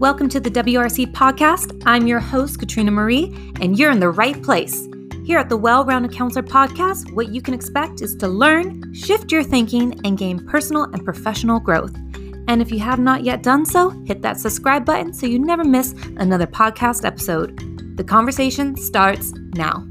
Welcome to the WRC podcast. I'm your host, Katrina Marie, and you're in the right place. Here at the Well-Rounded Counselor podcast, what you can expect is to learn, shift your thinking, and gain personal and professional growth. And if you have not yet done so, hit that subscribe button so you never miss another podcast episode. The conversation starts now.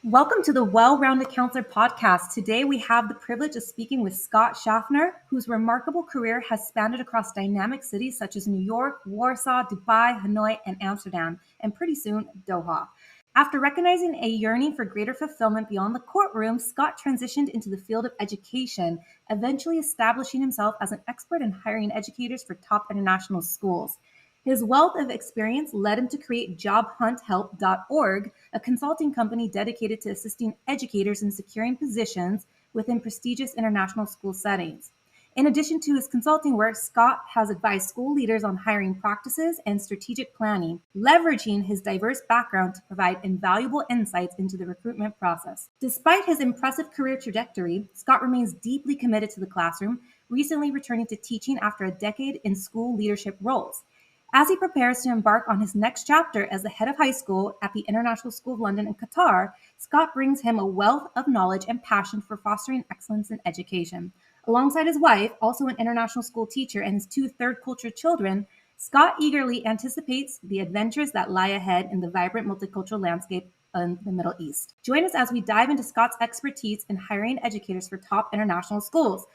Welcome to the Well-Rounded Counselor podcast. Today we have the privilege of speaking with Scott Schaffner, whose remarkable career has spanned across dynamic cities such as New York, Warsaw, Dubai, Hanoi, and Amsterdam, and pretty soon, Doha. After recognizing a yearning for greater fulfillment beyond the courtroom, Scott transitioned into the field of education, eventually establishing himself as an expert in hiring educators for top international schools. His wealth of experience led him to create jobhunthelp.org, a consulting company dedicated to assisting educators in securing positions within prestigious international school settings. In addition to his consulting work, Scott has advised school leaders on hiring practices and strategic planning, leveraging his diverse background to provide invaluable insights into the recruitment process. Despite his impressive career trajectory, Scott remains deeply committed to the classroom, recently returning to teaching after a decade in school leadership roles. As he prepares to embark on his next chapter as the head of high school at the International School of London in Qatar, Scott brings him a wealth of knowledge and passion for fostering excellence in education. Alongside his wife, also an international school teacher, and his two third culture children, Scott eagerly anticipates the adventures that lie ahead in the vibrant multicultural landscape in the Middle East. Join us as we dive into Scott's expertise in hiring educators for top international schools.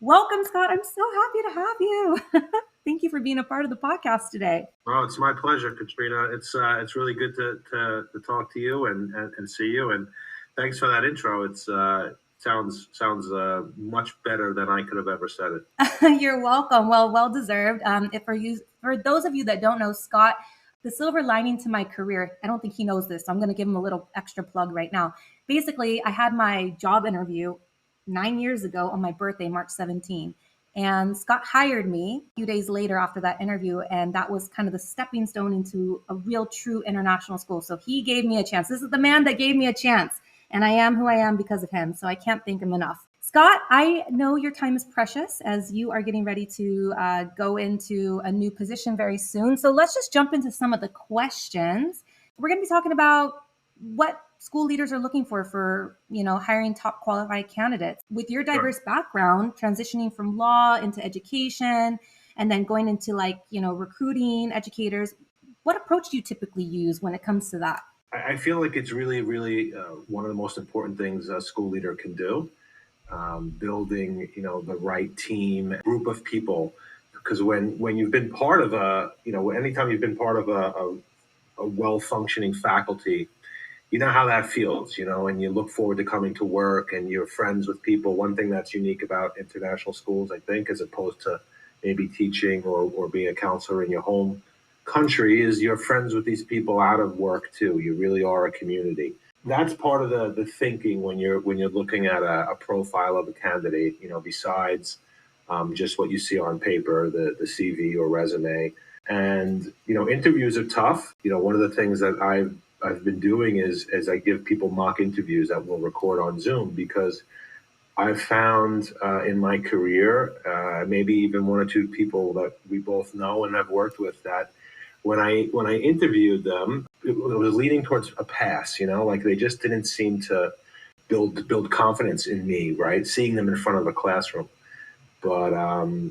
Welcome, Scott. I'm so happy to have you. Thank you for being a part of the podcast today. Oh, it's my pleasure, Katrina. It's really good to talk to you and see you. And thanks for that intro. It's sounds much better than I could have ever said it. You're welcome. Well deserved. For those of you that don't know Scott, the silver lining to my career, I don't think he knows this, so I'm going to give him a little extra plug right now. Basically, I had my job interview 9 years ago on my birthday, March 17. And Scott hired me a few days later after that interview. And that was kind of the stepping stone into a real true international school. So he gave me a chance. This is the man that gave me a chance. And I am who I am because of him. So I can't thank him enough. Scott, I know your time is precious as you are getting ready to go into a new position very soon. So let's just jump into some of the questions. We're going to be talking about what school leaders are looking for hiring top qualified candidates. With your diverse background, transitioning from law into education, and then going into recruiting educators, what approach do you typically use when it comes to that? I feel like it's really, really one of the most important things a school leader can do, building, the right team, group of people. Because when you've been part of anytime you've been part of a well-functioning faculty, you know how that feels, and you look forward to coming to work and you're friends with people. One thing that's unique about international schools, I think, as opposed to maybe teaching or being a counselor in your home country, is you're friends with these people out of work too. You really are a community. That's part of the thinking when you're looking at a profile of a candidate, besides just what you see on paper, the CV or resume. And, interviews are tough. One of the things that I've been doing is I give people mock interviews that we'll record on Zoom, because I've found in my career, maybe even one or two people that we both know and have worked with, that when I interviewed them, it was leaning towards a pass, like they just didn't seem to build confidence in me, right? Seeing them in front of a classroom. But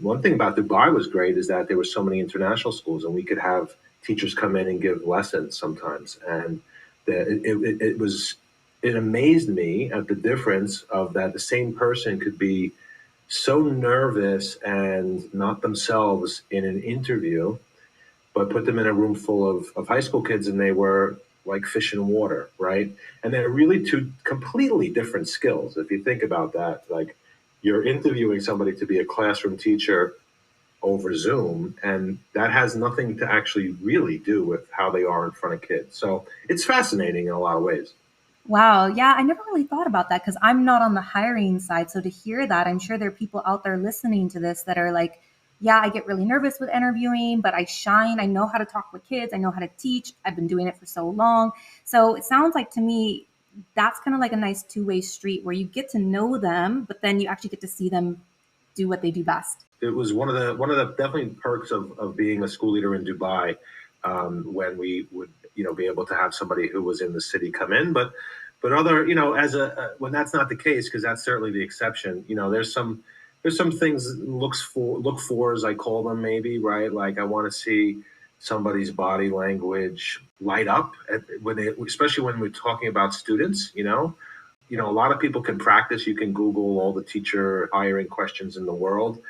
one thing about Dubai was great is that there were so many international schools, and we could have teachers come in and give lessons sometimes. And it amazed me at the difference of that the same person could be so nervous and not themselves in an interview, but put them in a room full of high school kids and they were like fish in water, right? And they're really two completely different skills. If you think about that, like you're interviewing somebody to be a classroom teacher over Zoom, and that has nothing to actually really do with how they are in front of kids. So it's fascinating in a lot of ways. Wow. Yeah, I never really thought about that because I'm not on the hiring side. So to hear that, I'm sure there are people out there listening to this that are like, yeah, I get really nervous with interviewing, but I shine. I know how to talk with kids. I know how to teach. I've been doing it for so long. So it sounds like to me, that's kind of like a nice two-way street where you get to know them, but then you actually get to see them do what they do best. It was one of the definitely perks of being a school leader in Dubai, when we would be able to have somebody who was in the city come in, but other as when that's not the case, because that's certainly the exception. There's some things look for, as I call them, maybe, right? Like, I want to see somebody's body language light up especially when we're talking about students. A lot of people can practice. You can Google all the teacher hiring questions in the world,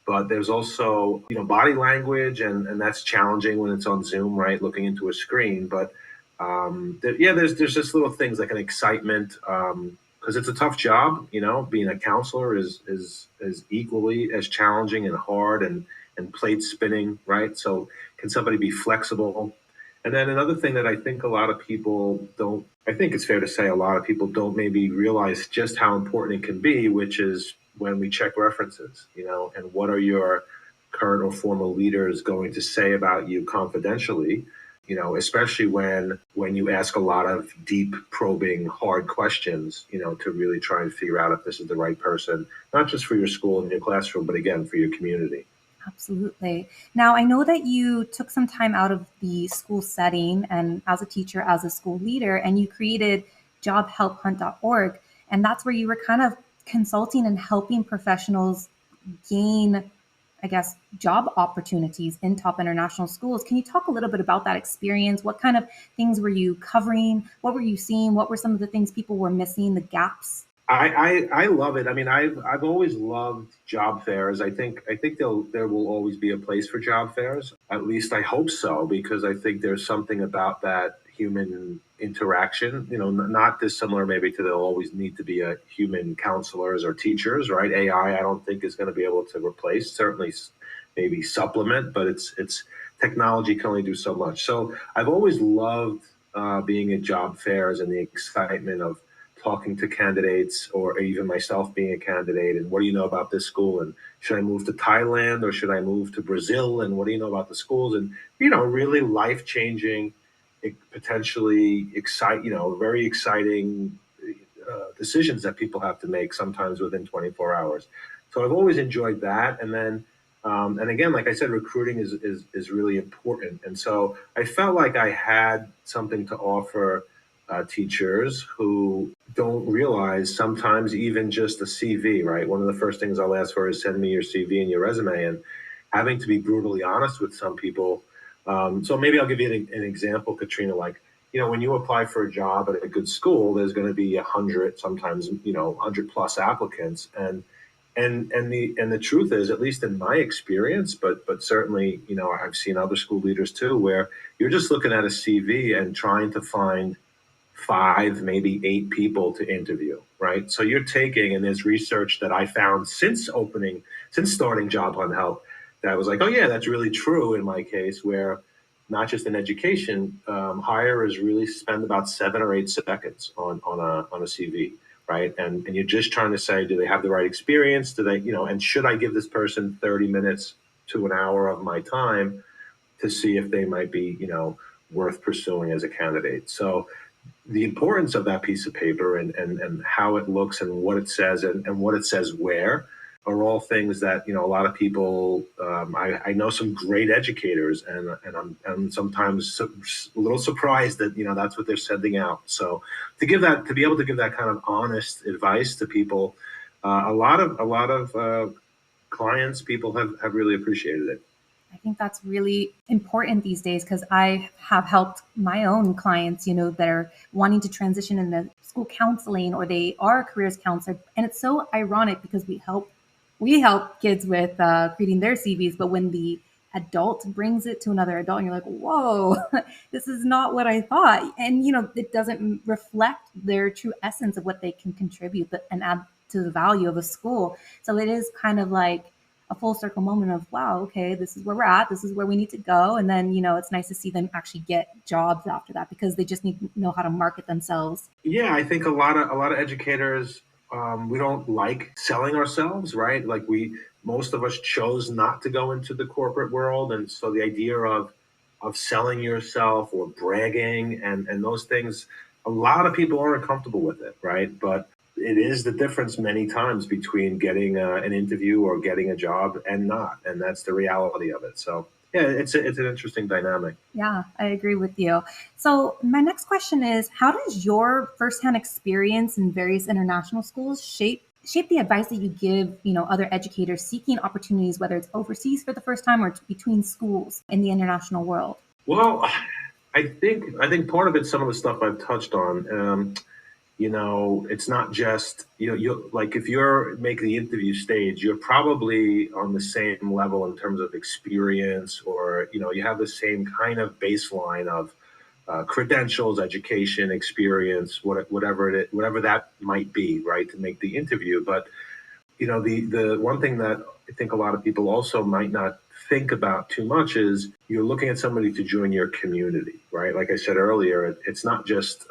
but there's also body language, and that's challenging when it's on Zoom, right? Looking into a screen. But yeah, there's just little things like an excitement, because it's a tough job. Being a counselor is equally as challenging and hard, and plate spinning, right? So can somebody be flexible? And then another thing that I think a lot of people don't, I think it's fair to say a lot of people don't maybe realize just how important it can be, which is when we check references, and what are your current or former leaders going to say about you confidentially, especially when you ask a lot of deep, probing, hard questions, to really try and figure out if this is the right person, not just for your school and your classroom, but again, for your community. Absolutely. Now, I know that you took some time out of the school setting and as a teacher, as a school leader, and you created jobhelphunt.org. And that's where you were kind of consulting and helping professionals gain, I guess, job opportunities in top international schools. Can you talk a little bit about that experience? What kind of things were you covering? What were you seeing? What were some of the things people were missing, the gaps? I love it. I mean, I've always loved job fairs. I think there will always be a place for job fairs. At least I hope so, because I think there's something about that human interaction. Not dissimilar maybe to there'll always need to be a human counselors or teachers, right? AI, I don't think is going to be able to replace. Certainly, maybe supplement, but it's technology can only do so much. So I've always loved being at job fairs and the excitement of talking to candidates, or even myself being a candidate, and what do you know about this school, and should I move to Thailand or should I move to Brazil, and what do you know about the schools, and really life changing, potentially very exciting decisions that people have to make sometimes within 24 hours. So I've always enjoyed that. And then and again, like I said, recruiting is really important, and so I felt like I had something to offer teachers who don't realize sometimes even just a CV, right? One of the first things I'll ask for is send me your CV and your resume, and having to be brutally honest with some people. So maybe I'll give you an example, Katrina. Like, when you apply for a job at a good school, there's going to be 100, sometimes 100 plus applicants, and the truth is, at least in my experience, but certainly I've seen other school leaders too, where you're just looking at a CV and trying to find five, maybe eight people to interview, right? So you're taking, and there's research that I found since starting Job Hunt Help, that was like, oh yeah, that's really true in my case, where not just in education, hirers really spend about 7 or 8 seconds on a CV, right? And you're just trying to say, do they have the right experience? Do they, and should I give this person 30 minutes to an hour of my time to see if they might be, worth pursuing as a candidate? So the importance of that piece of paper, and how it looks and what it says, and what it says where, are all things that a lot of people. I know some great educators, and I'm sometimes a little surprised that that's what they're sending out. So to be able to give that kind of honest advice to people, a lot of clients, people have really appreciated it. I think that's really important these days because I have helped my own clients, that are wanting to transition into school counseling or they are a careers counselor. And it's so ironic because we help kids with creating their CVs, but when the adult brings it to another adult and you're like, whoa, this is not what I thought. And, it doesn't reflect their true essence of what they can contribute and add to the value of a school. So it is kind of like a full circle moment of, wow, okay, this is where we're at. This is where we need to go. And then, it's nice to see them actually get jobs after that because they just need to know how to market themselves. Yeah, I think a lot of educators, we don't like selling ourselves, right? Like, most of us chose not to go into the corporate world, and so the idea of selling yourself or bragging and those things, a lot of people aren't comfortable with it, right? But it is the difference many times between getting an interview or getting a job and not, and that's the reality of it. So yeah, it's an interesting dynamic. Yeah, I agree with you. So my next question is, how does your firsthand experience in various international schools shape the advice that you give, other educators seeking opportunities, whether it's overseas for the first time or between schools in the international world? Well, I think part of it's some of the stuff I've touched on. It's not just you like if you're making the interview stage, you're probably on the same level in terms of experience, or you have the same kind of baseline of credentials, education, experience, whatever that might be, right, to make the interview. But the one thing that I think a lot of people also might not think about too much is you're looking at somebody to join your community, right? Like I said earlier, it's not just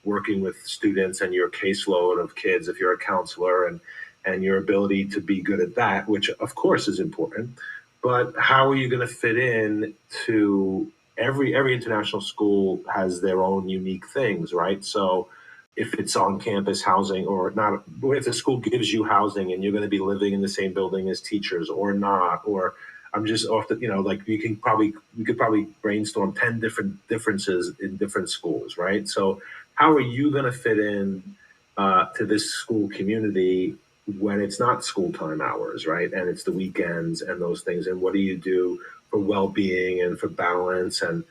working with students and your caseload of kids if you're a counselor and your ability to be good at that, which of course is important. But how are you going to fit in to every international school has their own unique things, right? So if it's on campus housing or not, if the school gives you housing and you're going to be living in the same building as teachers or not, or I'm just off the, like we could probably brainstorm 10 different differences in different schools, right? So how are you going to fit in to this school community when it's not school time hours, right? And it's the weekends and those things. And what do you do for well-being and for balance? And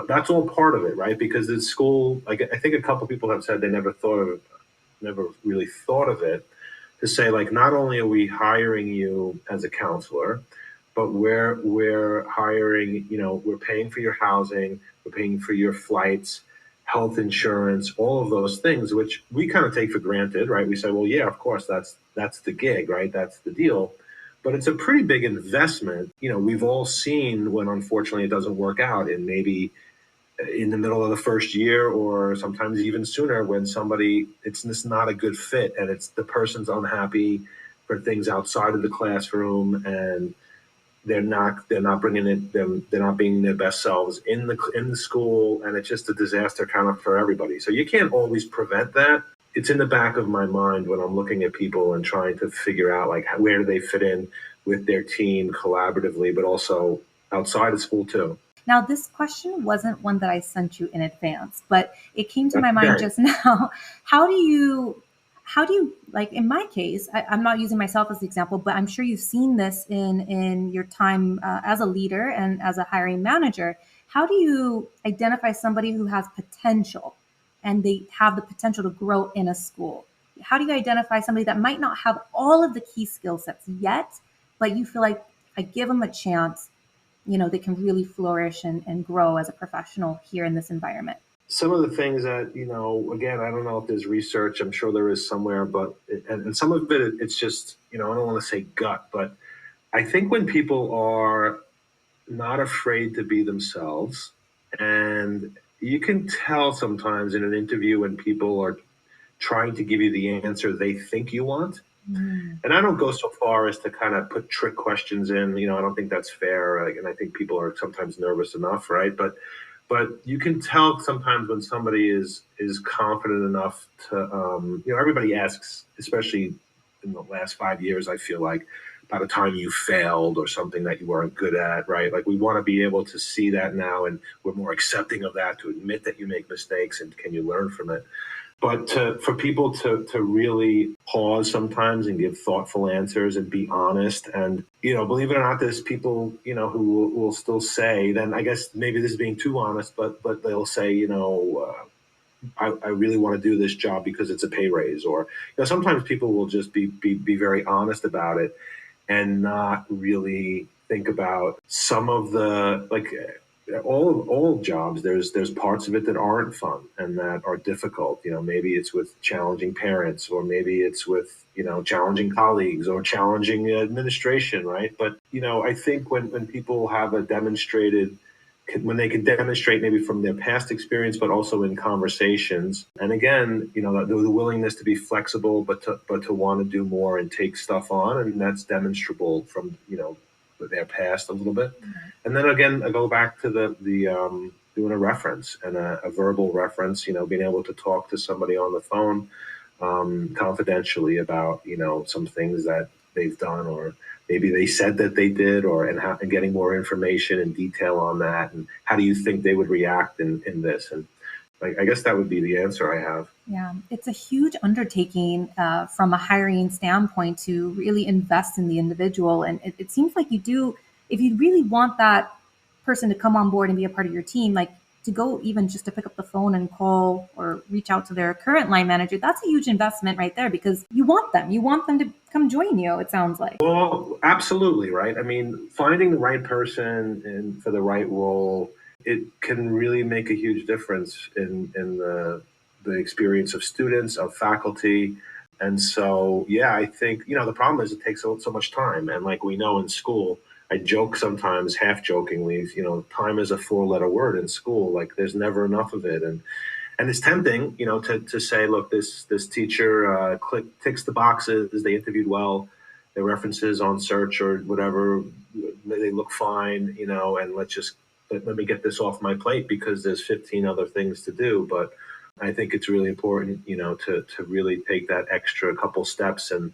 that's all part of it, right? Because the school, like I think a couple people have said they never really thought of it to say, like, not only are we hiring you as a counselor, but we're hiring, we're paying for your housing, we're paying for your flights, health insurance, all of those things, which we kind of take for granted, right? We say, well, yeah, of course, that's the gig, right? That's the deal. But it's a pretty big investment. We've all seen when unfortunately it doesn't work out, and maybe in the middle of the first year or sometimes even sooner when somebody it's just not a good fit and it's the person's unhappy for things outside of the classroom, and they're not bringing it them they're not being their best selves in the school, and it's just a disaster kind of for everybody. So you can't always prevent that. It's in the back of my mind when I'm looking at people and trying to figure out, like, where do they fit in with their team collaboratively, but also outside of school too. Now, this question wasn't one that I sent you in advance, but it came to That's my mind okay. just now. How do you like in my case, I'm not using myself as the example, but I'm sure you've seen this in your time as a leader and as a hiring manager. How do you identify somebody who has potential and they have the potential to grow in a school? How do you identify somebody that might not have all of the key skill sets yet, but you feel like I give them a chance, they can really flourish and grow as a professional here in this environment? Some of the things that, again, I don't know if there's research, I'm sure there is somewhere, but and some of it, it's just, I don't want to say gut, but I think when people are not afraid to be themselves, and you can tell sometimes in an interview when people are trying to give you the answer they think you want. Mm. And I don't go so far as to kind of put trick questions in. I don't think that's fair. And I think people are sometimes nervous enough, right? But you can tell sometimes when somebody is confident enough to, everybody asks, especially in the last 5 years, I feel like, about a time you failed or something that you weren't good at, right? Like, we want to be able to see that now, and we're more accepting of that, to admit that you make mistakes and can you learn from it. But for people to really pause sometimes and give thoughtful answers and be honest, and believe it or not, there's people who will still say, then I guess maybe this is being too honest, but they'll say, I really want to do this job because it's a pay raise, or sometimes people will just be very honest about it and not really think about some of the, like, all jobs. There's parts of it that aren't fun and that are difficult. Maybe it's with challenging parents, or maybe it's with challenging colleagues or challenging administration, right? But I think when people have a demonstrated, when they can demonstrate maybe from their past experience, but also in conversations. And again, the willingness to be flexible, but to want to do more and take stuff on, and that's demonstrable from their past a little bit. And then again, I go back to doing a reference and a verbal reference, being able to talk to somebody on the phone confidentially about, some things that they've done, or maybe they said that they did, and getting more information and detail on that. And how do you think they would react in this? And I guess that would be the answer I have. Yeah, it's a huge undertaking from a hiring standpoint to really invest in the individual. And it seems like you do, if you really want that person to come on board and be a part of your team, like to go even just to pick up the phone and call or reach out to their current line manager, that's a huge investment right there because you want them. You want them to come join you, it sounds like. Well, absolutely, right? I mean, finding the right person and for the right role, it can really make a huge difference in the experience of students, of faculty. And so, yeah, I think, the problem is it takes so much time. And like we know in school, I joke sometimes, half jokingly, time is a four-letter word in school. Like there's never enough of it. And it's tempting, to say, look, this teacher ticks the boxes. They interviewed well. Their references on search or whatever, they look fine, and let me get this off my plate because there's 15 other things to do. But I think it's really important, to really take that extra couple steps and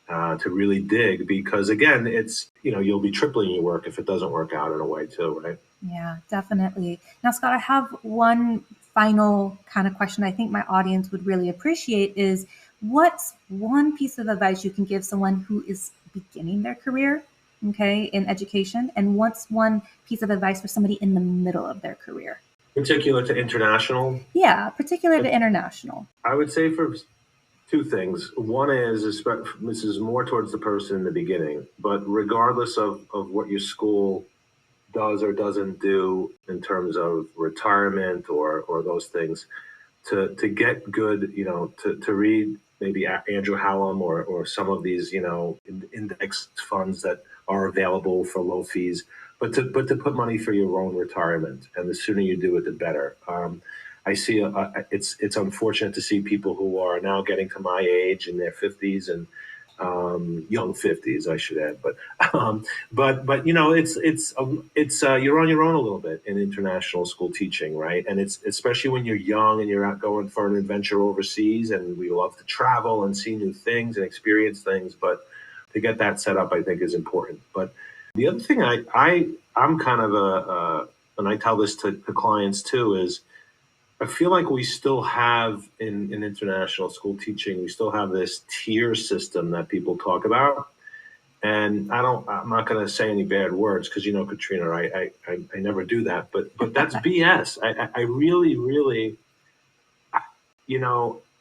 to really dig, because again, it's, you'll be tripling your work if it doesn't work out in a way too, right? Yeah, definitely. Now, Scott, I have one final kind of question I think my audience would really appreciate is what's one piece of advice you can give someone who is beginning their career, okay, in education, and what's one piece of advice for somebody in the middle of their career? Particular to international? Yeah, particular to international. I would say for two things. One is, this is more towards the person in the beginning, but regardless of what your school does or doesn't do in terms of retirement or those things, to get good, to read maybe Andrew Hallam or some of these, index funds that are available for low fees, but to put money for your own retirement. And the sooner you do it, the better. I see it's unfortunate to see people who are now getting to my age in their 50s and young 50s, I should add, but it's you're on your own a little bit in international school teaching, right? And it's especially when you're young and you're out going for an adventure overseas, and we love to travel and see new things and experience things, but to get that set up, I think, is important. But the other thing I'm kind of and I tell this to clients too, is I feel like we still have in international school teaching, we still have this tier system that people talk about. And I'm not going to say any bad words because, Katrina, I never do that, but that's BS. I really, really,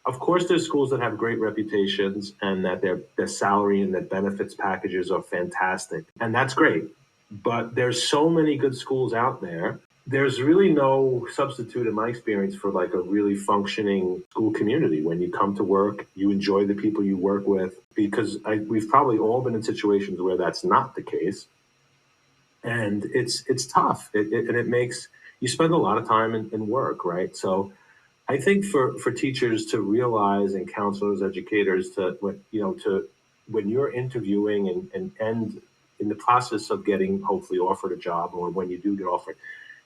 of course, there's schools that have great reputations and that their salary and their benefits packages are fantastic. And that's great. But there's so many good schools out there. There's really no substitute in my experience for like a really functioning school community. When you come to work, you enjoy the people you work with, because we've probably all been in situations where that's not the case. And it's tough. And it makes you spend a lot of time in work, right? So I think for teachers to realize, and counselors, educators, to when you're interviewing and in the process of getting hopefully offered a job, or when you do get offered,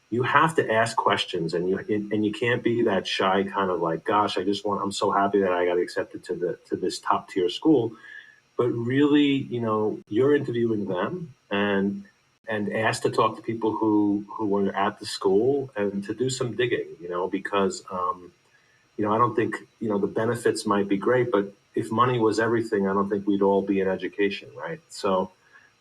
you have to ask questions, and you can't be that shy kind of like, gosh, I'm so happy that I got accepted to this top tier school. But really, you're interviewing them and ask to talk to people who were at the school and to do some digging, because I don't think, the benefits might be great, but if money was everything, I don't think we'd all be in education, right? So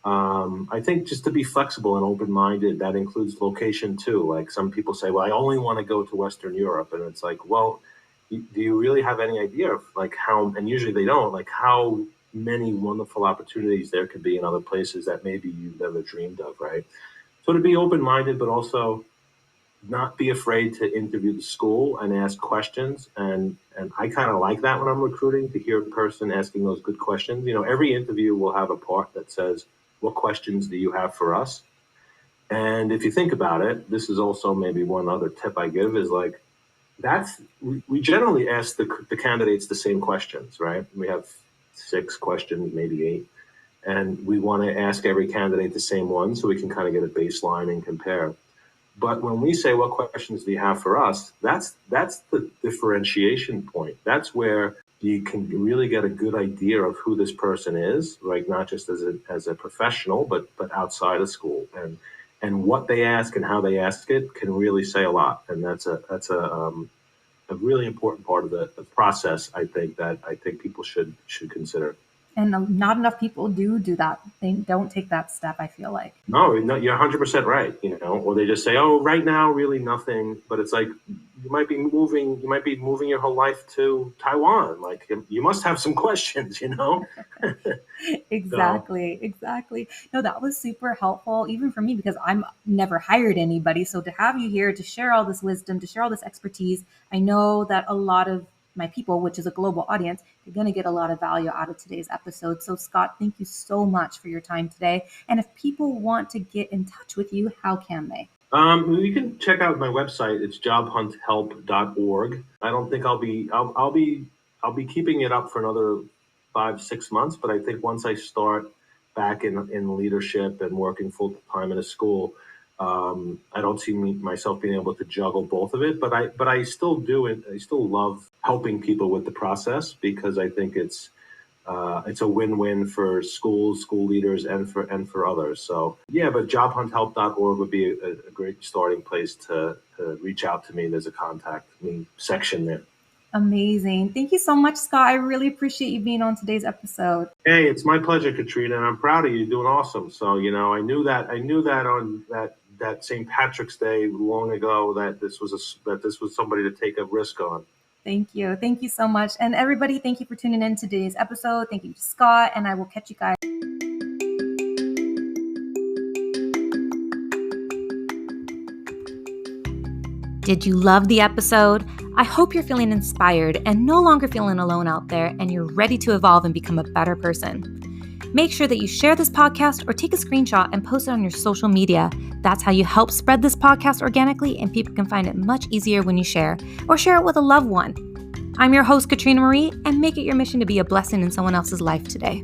I think just to be flexible and open-minded, that includes location too. Like some people say, well, I only want to go to Western Europe. And it's like, well, do you really have any idea of like how, and usually they don't, like how many wonderful opportunities there could be in other places that maybe you've never dreamed of, right? So to be open-minded, but also not be afraid to interview the school and ask questions. And I kind of like that when I'm recruiting, to hear a person asking those good questions. Every interview will have a part that says, what questions do you have for us? And if you think about it, this is also maybe one other tip I give is like, we generally ask the candidates the same questions, right? We have 6 questions, maybe 8. And we want to ask every candidate the same one so we can kind of get a baseline and compare. But when we say, what questions do you have for us? That's the differentiation point. That's where you can really get a good idea of who this person is, right? Not just as a professional, but outside of school, and what they ask and how they ask it can really say a lot. And that's a really important part of the process. I think people should consider. And not enough people do that. They don't take that step, I feel like. No, you're 100% right. Or they just say, "Oh, right now, really nothing." But it's like you might be moving your whole life to Taiwan. Like you must have some questions. Exactly. No, that was super helpful, even for me, because I'm never hired anybody. So to have you here to share all this wisdom, to share all this expertise, I know that a lot of my people, which is a global audience, you're going to get a lot of value out of today's episode. So Scott, thank you so much for your time today. And if people want to get in touch with you, how can they? You can check out my website. It's jobhunthelp.org. I don't think I'll be keeping it up for another 5-6 months, but I think once I start back in leadership and working full time in a school, I don't see myself being able to juggle both of it. But I still do it. I still love helping people with the process because I think it's a win-win for schools, school leaders, and for others. So yeah, but jobhunthelp.org would be a great starting place to reach out to me. There's a contact me section there. Amazing. Thank you so much, Scott. I really appreciate you being on today's episode. Hey, it's my pleasure, Katrina, and I'm proud of you. You're doing awesome. So, I knew that on that St. Patrick's Day long ago that this was somebody to take a risk on. Thank you. Thank you so much. And everybody, thank you for tuning in to today's episode. Thank you to Scott, and I will catch you guys. Did you love the episode? I hope you're feeling inspired and no longer feeling alone out there, and you're ready to evolve and become a better person. Make sure that you share this podcast or take a screenshot and post it on your social media. That's how you help spread this podcast organically, and people can find it much easier when you share, or share it with a loved one. I'm your host, Katrina Marie, and make it your mission to be a blessing in someone else's life today.